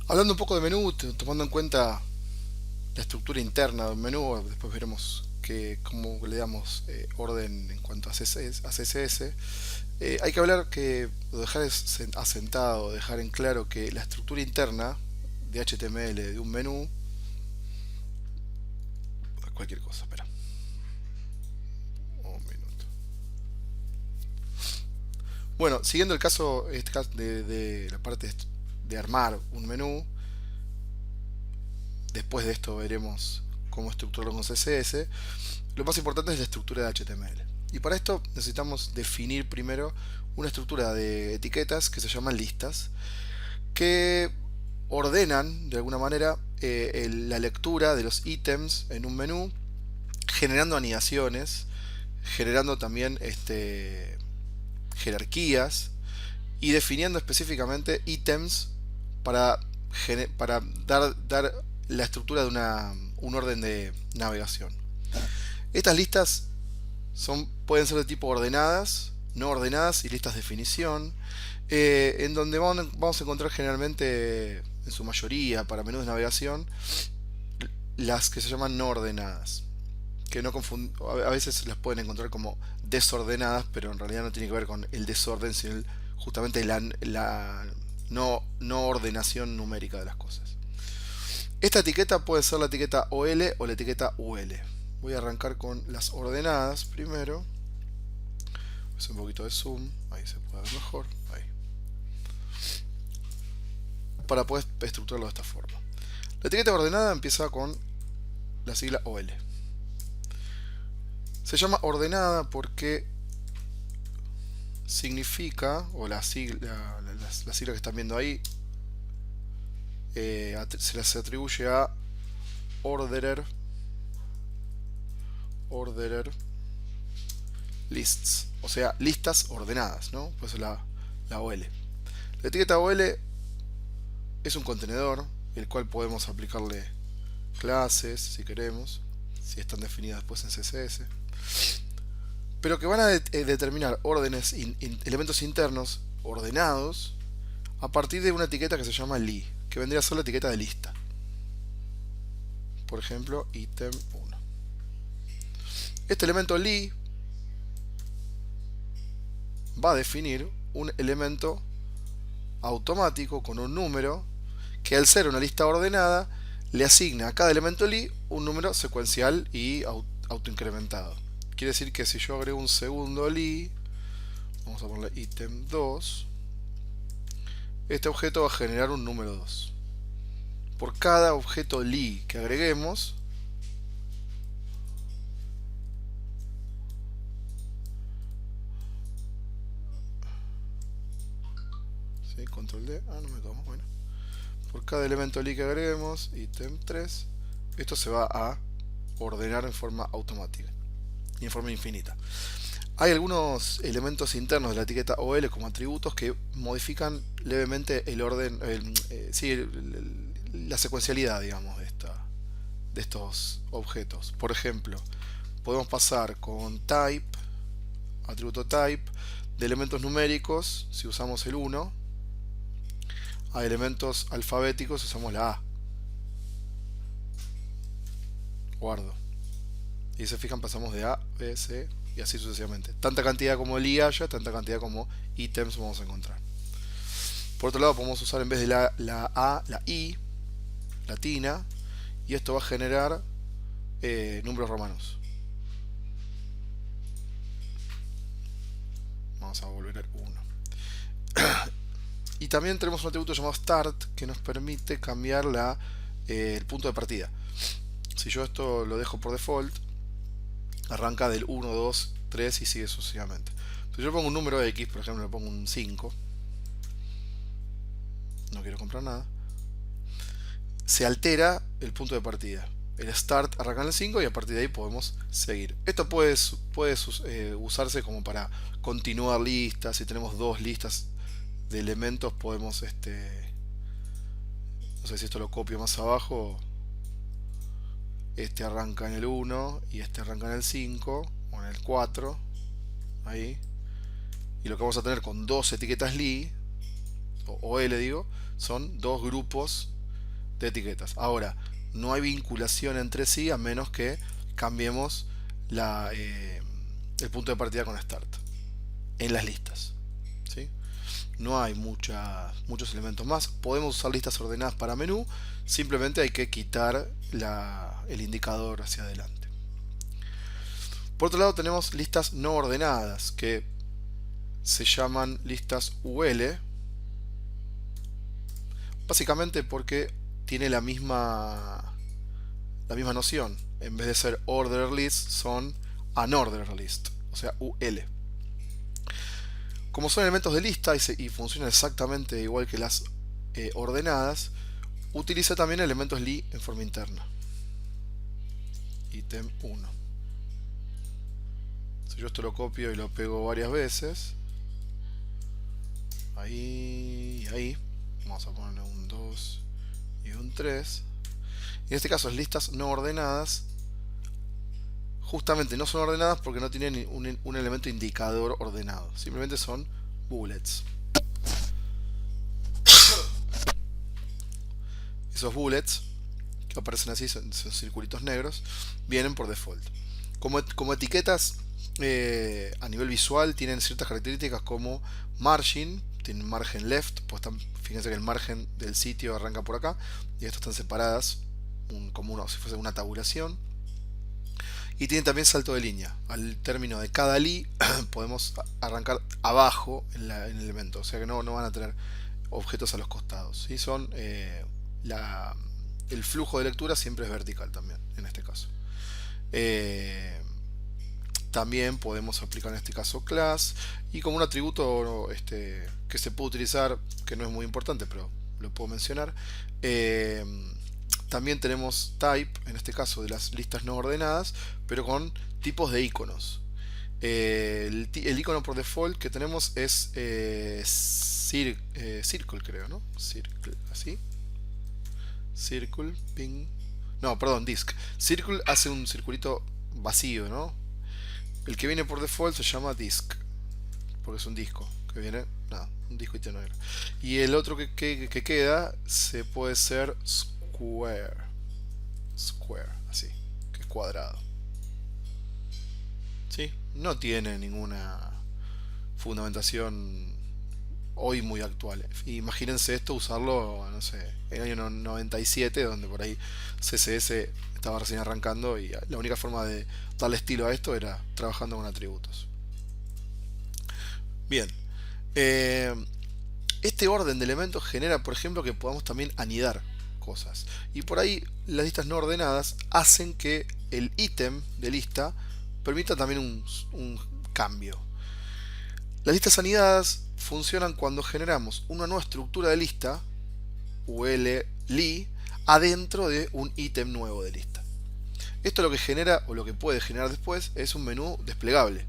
Hablando un poco de menú, tomando en cuenta la estructura interna de un menú, después veremos cómo le damos orden en cuanto a CSS. Hay que hablar que, o dejar asentado, dejar en claro que la estructura interna de HTML de un menú, cualquier cosa, espera, un minuto. Bueno, siguiendo el caso, este caso de la parte de armar un menú, después de esto veremos cómo estructurarlo con CSS. Lo más importante es la estructura de HTML. Y para esto necesitamos definir primero una estructura de etiquetas que se llaman listas, que ordenan de alguna manera la lectura de los ítems en un menú, generando anidaciones, generando también jerarquías y definiendo específicamente ítems para, para dar la estructura de un orden de navegación. Estas listas pueden ser de tipo ordenadas, no ordenadas y listas de definición, en donde vamos a encontrar generalmente, en su mayoría, para menús de navegación, las que se llaman no ordenadas. Que no a veces las pueden encontrar como desordenadas, pero en realidad no tiene que ver con el desorden, sino justamente la no ordenación numérica de las cosas. Esta etiqueta puede ser la etiqueta OL o la etiqueta UL. Voy a arrancar con las ordenadas primero. Hacer un poquito de zoom, ahí se puede ver mejor. Ahí. Para poder estructurarlo de esta forma. La etiqueta ordenada empieza con la sigla OL. Se llama ordenada porque significa, o la sigla que están viendo ahí, se las atribuye a orderer lists, o sea, listas ordenadas, ¿no? Pues la OL. La etiqueta OL es un contenedor, el cual podemos aplicarle clases, si queremos, si están definidas después en CSS, pero que van a determinar órdenes, elementos internos ordenados a partir de una etiqueta que se llama li, que vendría a ser la etiqueta de lista. Por ejemplo, ítem 1. Este elemento li va a definir un elemento automático con un número que, al ser una lista ordenada, le asigna a cada elemento li un número secuencial y autoincrementado. Quiere decir que si yo agrego un segundo li, vamos a ponerle ítem 2, este objeto va a generar un número 2. Por cada objeto li que agreguemos, ¿sí? Control D, no me tomo, bueno. Por cada elemento li que agreguemos, ítem 3, esto se va a ordenar en forma automática y en forma infinita. Hay algunos elementos internos de la etiqueta OL como atributos que modifican levemente el orden, la secuencialidad, digamos, de estos objetos. Por ejemplo, podemos pasar con type, atributo type, de elementos numéricos, si usamos el 1, a elementos alfabéticos si usamos la A. Guardo. Y se fijan, pasamos de A, B, C y así sucesivamente. Tanta cantidad como li haya, tanta cantidad como ítems vamos a encontrar. Por otro lado, podemos usar en vez de la A, la I latina, y esto va a generar números romanos. Vamos a volver al 1. Y también tenemos un atributo llamado start que nos permite cambiar el punto de partida. Si yo esto lo dejo por default, arranca del 1, 2, 3 y sigue sucesivamente. Si yo pongo un número X, por ejemplo, le pongo un 5, no quiero comprar nada, se altera el punto de partida. El start arranca en el 5 y a partir de ahí podemos seguir. Esto puede usarse como para continuar listas. Si tenemos dos listas de elementos, podemos, no sé si esto lo copio más abajo, este arranca en el 1 y este arranca en el 5 o en el 4, ahí. Y lo que vamos a tener con dos etiquetas li, o L digo, son dos grupos de etiquetas. Ahora, no hay vinculación entre sí a menos que cambiemos el punto de partida con start en las listas. ¿Sí? No hay muchos elementos más. Podemos usar listas ordenadas para menú, simplemente hay que quitar el indicador hacia adelante. Por otro lado tenemos listas no ordenadas que se llaman listas UL, básicamente porque tiene la misma noción. En vez de ser ordered list son unordered list, o sea UL. Como son elementos de lista y funcionan exactamente igual que las ordenadas, utiliza también elementos li en forma interna. Ítem 1. Si yo esto lo copio y lo pego varias veces, ahí, ahí, vamos a ponerle un 2 y un 3. En este caso, las listas no ordenadas justamente no son ordenadas porque no tienen un elemento indicador ordenado, simplemente son bullets. Esos bullets que aparecen así, son circulitos negros, vienen por default. Como etiquetas a nivel visual tienen ciertas características como margin, tienen margen left, pues fíjense que el margen del sitio arranca por acá y estas están separadas como si fuese una tabulación. Y tienen también salto de línea. Al término de cada li podemos arrancar abajo en el elemento, o sea que no van a tener objetos a los costados. ¿Sí? El flujo de lectura siempre es vertical también, en este caso. También podemos aplicar en este caso class, y como un atributo que se puede utilizar, que no es muy importante pero lo puedo mencionar, también tenemos type, en este caso de las listas no ordenadas, pero con tipos de iconos. El icono por default que tenemos es circle, creo, ¿no? Circle, así. Circle, ping. No, perdón, disk. Circle hace un circulito vacío, ¿no? El que viene por default se llama disk, porque es un disco que viene, nada, un disco negro. Y el otro que queda se puede ser square, así, que es cuadrado. ¿Sí? No tiene ninguna fundamentación hoy muy actual. Imagínense esto, usarlo, no sé, en el año 97, donde por ahí CSS estaba recién arrancando y la única forma de darle estilo a esto era trabajando con atributos. Bien, este orden de elementos genera, por ejemplo, que podamos también anidar cosas. Y por ahí las listas no ordenadas hacen que el ítem de lista permita también un cambio. Las listas anidadas funcionan cuando generamos una nueva estructura de lista, ul_li, adentro de un ítem nuevo de lista. Esto lo que genera, o lo que puede generar después, es un menú desplegable.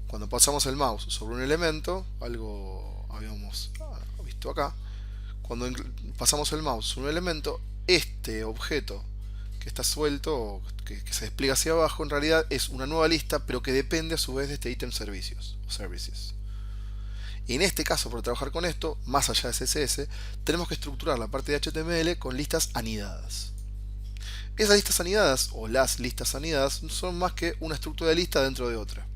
Cuando pasamos el mouse sobre un elemento, algo habíamos visto acá, cuando pasamos el mouse sobre un elemento, este objeto que está suelto, que se despliega hacia abajo, en realidad es una nueva lista, pero que depende a su vez de este ítem servicios o services. Y en este caso, para trabajar con esto, más allá de CSS, tenemos que estructurar la parte de HTML con listas anidadas. Esas listas anidadas, o las listas anidadas, son más que una estructura de lista dentro de otra.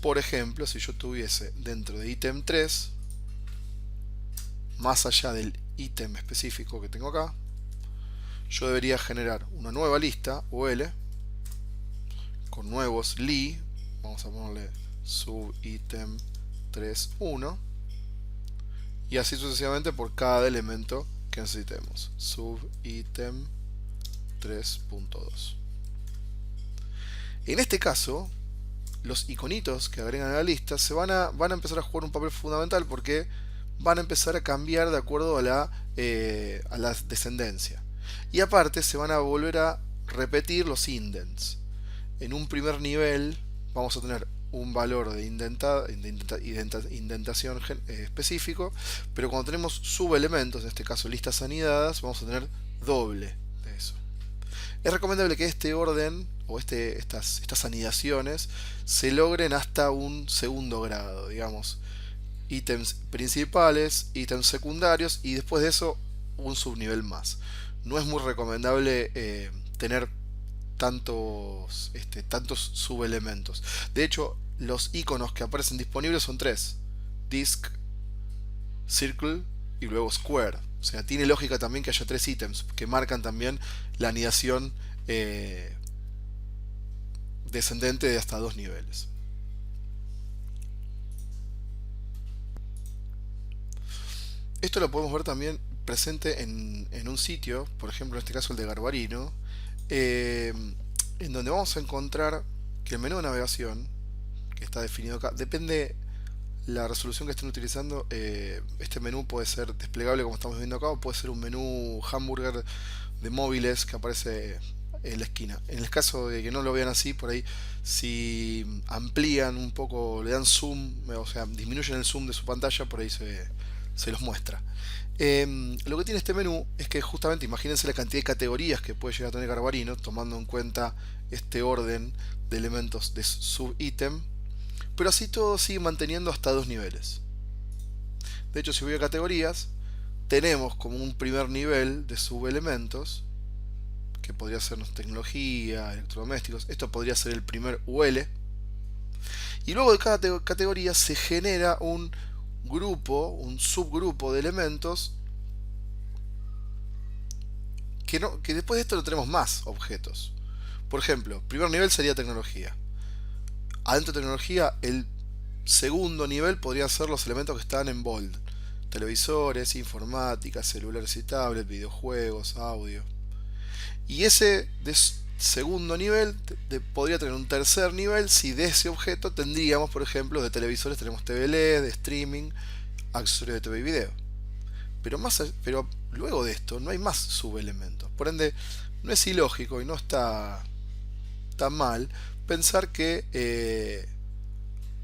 Por ejemplo, si yo tuviese dentro de ítem 3, más allá del ítem específico que tengo acá, yo debería generar una nueva lista, ul, con nuevos li, vamos a ponerle subítem 3.1, y así sucesivamente por cada elemento que necesitemos. Subítem 3.2. En este caso, los iconitos que agregan a la lista van a empezar a jugar un papel fundamental, porque van a empezar a cambiar de acuerdo a la descendencia. Y aparte se van a volver a repetir los indents. En un primer nivel vamos a tener un valor de indentación específico, pero cuando tenemos subelementos, en este caso listas anidadas, vamos a tener doble de eso. Es recomendable que este orden o estas anidaciones se logren hasta un segundo grado, digamos, ítems principales, ítems secundarios, y después de eso un subnivel más. no es muy recomendable tener tantos subelementos. De hecho, los iconos que aparecen disponibles son tres: disk, circle y luego square. O sea, tiene lógica también que haya tres ítems que marcan también la anidación descendente de hasta dos niveles. Esto lo podemos ver también presente en un sitio, por ejemplo en este caso el de Garbarino, eh, en donde vamos a encontrar que el menú de navegación, que está definido acá, depende la resolución que estén utilizando. Este menú puede ser desplegable como estamos viendo acá, o puede ser un menú hamburger de móviles que aparece en la esquina. En el caso de que no lo vean así, por ahí, si amplían un poco, le dan zoom, o sea, disminuyen el zoom de su pantalla, por ahí se los muestra. Lo que tiene este menú es que justamente imagínense la cantidad de categorías que puede llegar a tener Garbarino, tomando en cuenta este orden de elementos de sub-ítem, pero así todo sigue manteniendo hasta dos niveles. De hecho, si voy a categorías, tenemos como un primer nivel de subelementos, que podría ser tecnología, electrodomésticos. Esto podría ser el primer UL. Y luego de cada categoría se genera un grupo, un subgrupo de elementos que después de esto no tenemos más objetos. Por ejemplo, primer nivel sería tecnología. Adentro de tecnología, el segundo nivel podrían ser los elementos que están en bold: televisores, informática, celulares y tablets, videojuegos, audio. Y ese segundo nivel podría tener un tercer nivel si de ese objeto tendríamos, por ejemplo, de televisores tenemos TV LED, de streaming, accesorios de TV y video. Pero luego de esto no hay más subelementos. Por ende, no es ilógico y no está tan mal pensar que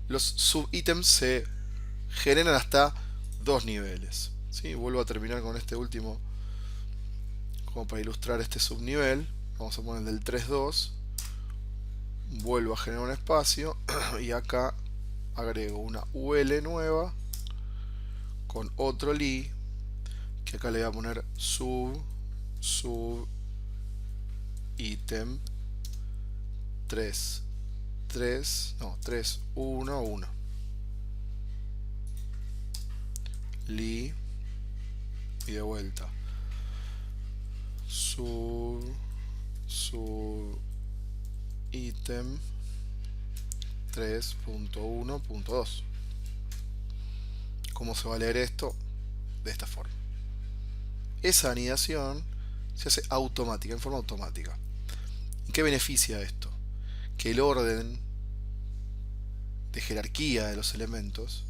los subítems se generan hasta dos niveles. ¿Sí? Vuelvo a terminar con este último como para ilustrar este subnivel. Vamos a poner el del 3.2. Vuelvo a generar un espacio y acá agrego una UL nueva con otro li, que acá le voy a poner sub item 3 1 1 li, y de vuelta sub item 3.1.2. ¿Cómo se va a leer esto? De esta forma. Esa anidación se hace automática, en forma automática. ¿En qué beneficia esto? Que el orden de jerarquía de los elementos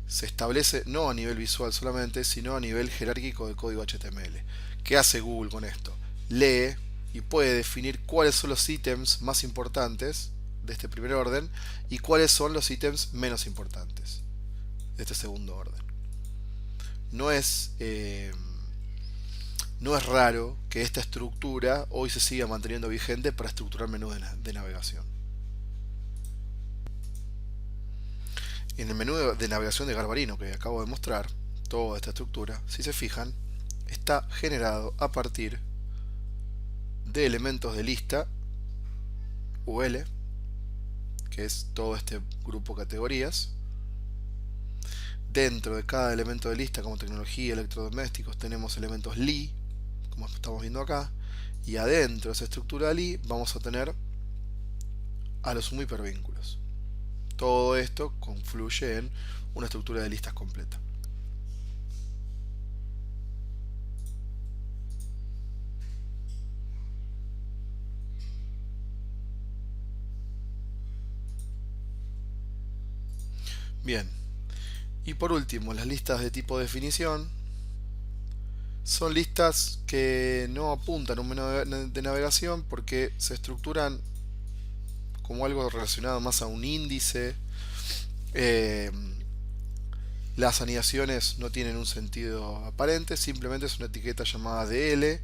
se establece no a nivel visual solamente, sino a nivel jerárquico de código HTML. ¿Qué hace Google con esto? Lee y puede definir cuáles son los ítems más importantes de este primer orden y cuáles son los ítems menos importantes de este segundo orden. No es raro que esta estructura hoy se siga manteniendo vigente para estructurar menús de navegación. En el menú de navegación de Garbarino que acabo de mostrar, toda esta estructura, si se fijan, está generado a partir de elementos de lista UL, que es todo este grupo de categorías. Dentro de cada elemento de lista, como tecnología, electrodomésticos, tenemos elementos li, como estamos viendo acá, y adentro de esa estructura li vamos a tener a los subhipervínculos. Todo esto confluye en una estructura de listas completa. Bien, y por último, las listas de tipo definición son listas que no apuntan a un menú de navegación porque se estructuran como algo relacionado más a un índice. Las anidaciones no tienen un sentido aparente, simplemente es una etiqueta llamada DL,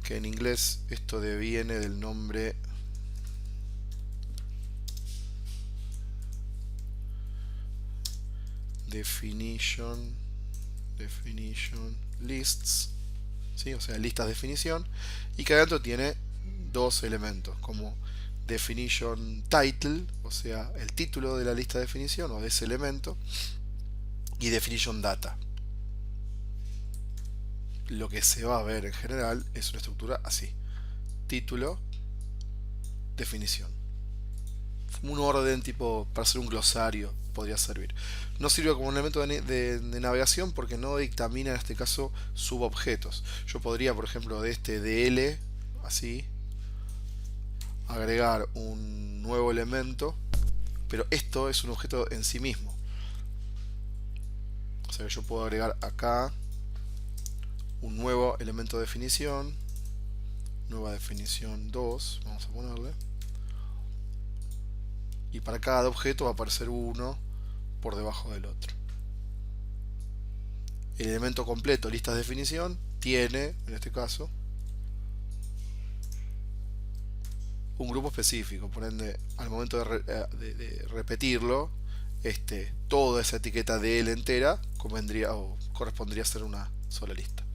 que en inglés esto deviene del nombre definition lists, ¿sí? O sea, listas de definición, y que adentro tiene dos elementos, como definition title, o sea, el título de la lista de definición o de ese elemento, y definition data. Lo que se va a ver en general es una estructura así: título, definición. Un orden tipo para hacer un glosario podría servir. No sirve como un elemento de navegación porque no dictamina en este caso subobjetos. Yo podría, por ejemplo, de este DL, así, agregar un nuevo elemento, pero esto es un objeto en sí mismo. O sea que yo puedo agregar acá un nuevo elemento de definición, nueva definición 2, vamos a ponerle, y para cada objeto va a aparecer uno por debajo del otro. El elemento completo, listas de definición, tiene, en este caso, un grupo específico. Por ende, al momento de repetirlo, toda esa etiqueta de él entera convendría o correspondría a ser una sola lista.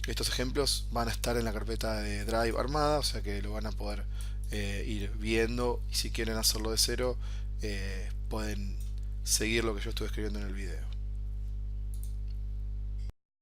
Estos ejemplos van a estar en la carpeta de Drive armada, o sea que lo van a poder ir viendo, y si quieren hacerlo de cero, pueden seguir lo que yo estuve escribiendo en el video.